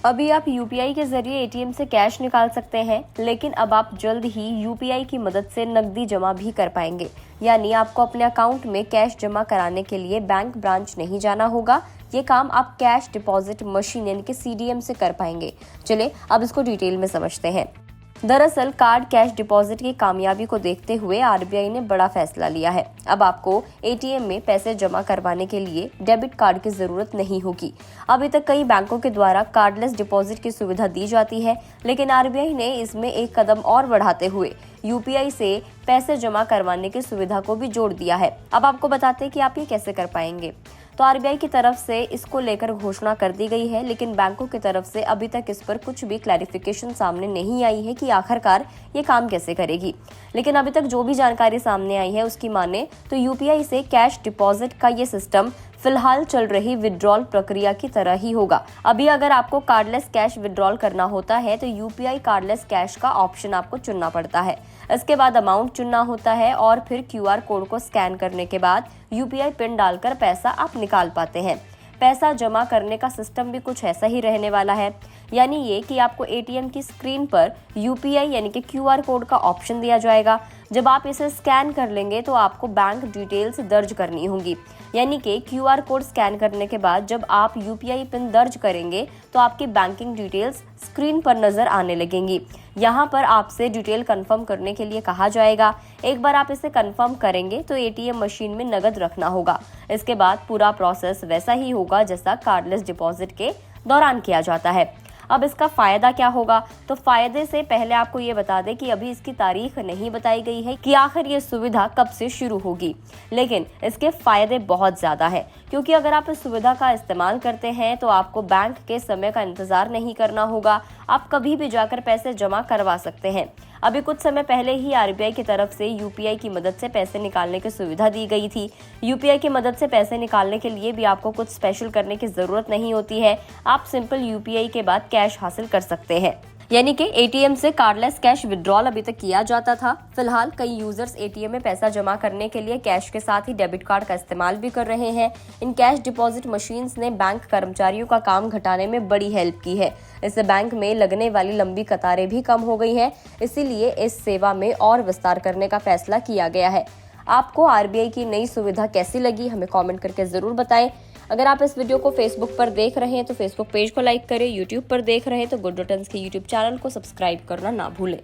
अभी आप यूपीआई के जरिए एटीएम से कैश निकाल सकते हैं, लेकिन अब आप जल्द ही यूपीआई की मदद से नकदी जमा भी कर पाएंगे। यानी आपको अपने अकाउंट में कैश जमा कराने के लिए बैंक ब्रांच नहीं जाना होगा। ये काम आप कैश डिपॉजिट मशीन यानी कि सीडीएम से कर पाएंगे। चलिए अब इसको डिटेल में समझते हैं। दरअसल कार्ड कैश डिपॉजिट की कामयाबी को देखते हुए आरबीआई ने बड़ा फैसला लिया है। अब आपको एटीएम में पैसे जमा करवाने के लिए डेबिट कार्ड की जरूरत नहीं होगी। अभी तक कई बैंकों के द्वारा कार्डलेस डिपॉजिट की सुविधा दी जाती है, लेकिन आरबीआई ने इसमें एक कदम और बढ़ाते हुए यूपीआई से पैसे जमा करवाने की सुविधा को भी जोड़ दिया है। अब आपको बताते हैं कि आप ये कैसे कर पाएंगे। तो आरबीआई की तरफ से इसको लेकर घोषणा कर दी गई है, लेकिन बैंकों की तरफ से अभी तक इस पर कुछ भी क्लैरिफिकेशन सामने नहीं आई है कि आखिरकार ये काम कैसे करेगी। लेकिन अभी तक जो भी जानकारी सामने आई है उसकी माने तो यूपीआई से कैश डिपॉजिट का ये सिस्टम फिलहाल चल रही विड्रॉल प्रक्रिया की तरह ही होगा। अभी अगर आपको कार्डलेस कैश विड्रॉल करना होता है तो यूपीआई कार्डलेस कैश का ऑप्शन आपको चुनना पड़ता है। इसके बाद अमाउंट चुनना होता है और फिर क्यूआर कोड को स्कैन करने के बाद यूपीआई पिन डालकर पैसा आप निकाल पाते हैं। पैसा जमा करने का सिस्टम भी कुछ ऐसा ही रहने वाला है, यानी ये कि आपको एटीएम की स्क्रीन पर यूपीआई यानी कि क्यूआर कोड का ऑप्शन दिया जाएगा। जब आप इसे स्कैन कर लेंगे तो आपको बैंक डिटेल्स दर्ज करनी होंगी, यानी कि क्यूआर कोड स्कैन करने के बाद जब आप यूपीआई पिन दर्ज करेंगे तो आपकी बैंकिंग डिटेल्स स्क्रीन पर नजर आने लगेंगी। यहाँ पर आपसे डिटेल कंफर्म करने के लिए कहा जाएगा। एक बार आप इसे कंफर्म करेंगे तो एटीएम मशीन में नकद रखना होगा। इसके बाद पूरा प्रोसेस वैसा ही होगा जैसा कार्डलेस डिपॉजिट के दौरान किया जाता है। अब इसका फायदा क्या होगा, तो फायदे से पहले आपको ये बता दें कि अभी इसकी तारीख नहीं बताई गई है कि आखिर ये सुविधा कब से शुरू होगी, लेकिन इसके फायदे बहुत ज्यादा है, क्योंकि अगर आप इस सुविधा का इस्तेमाल करते हैं तो आपको बैंक के समय का इंतजार नहीं करना होगा। आप कभी भी जाकर पैसे जमा करवा सकते हैं। अभी कुछ समय पहले ही आरबीआई की तरफ से यूपीआई की मदद से पैसे निकालने की सुविधा दी गई थी। यूपीआई की मदद से पैसे निकालने के लिए भी आपको कुछ स्पेशल करने की जरूरत नहीं होती है। आप सिंपल यूपीआई के बाद कैश हासिल कर सकते हैं। यानी कि एटीएम से कार्डलेस कैश विड्रॉल अभी तक किया जाता था। फिलहाल कई यूजर्स एटीएम में पैसा जमा करने के लिए कैश के साथ ही डेबिट कार्ड का इस्तेमाल भी कर रहे हैं। इन कैश डिपॉजिट मशीन्स ने बैंक कर्मचारियों का काम घटाने में बड़ी हेल्प की है। इससे बैंक में लगने वाली लंबी कतारें भी कम हो गई हैं। इसीलिए इस सेवा में और विस्तार करने का फैसला किया गया है। आपको आरबीआई की नई सुविधा कैसी लगी, हमें कमेंट करके जरूर बताएं। अगर आप इस वीडियो को फेसबुक पर देख रहे हैं तो फेसबुक पेज को लाइक करें। यूट्यूब पर देख रहे हैं तो गुड रिटर्न्स के यूट्यूब चैनल को सब्सक्राइब करना ना भूलें।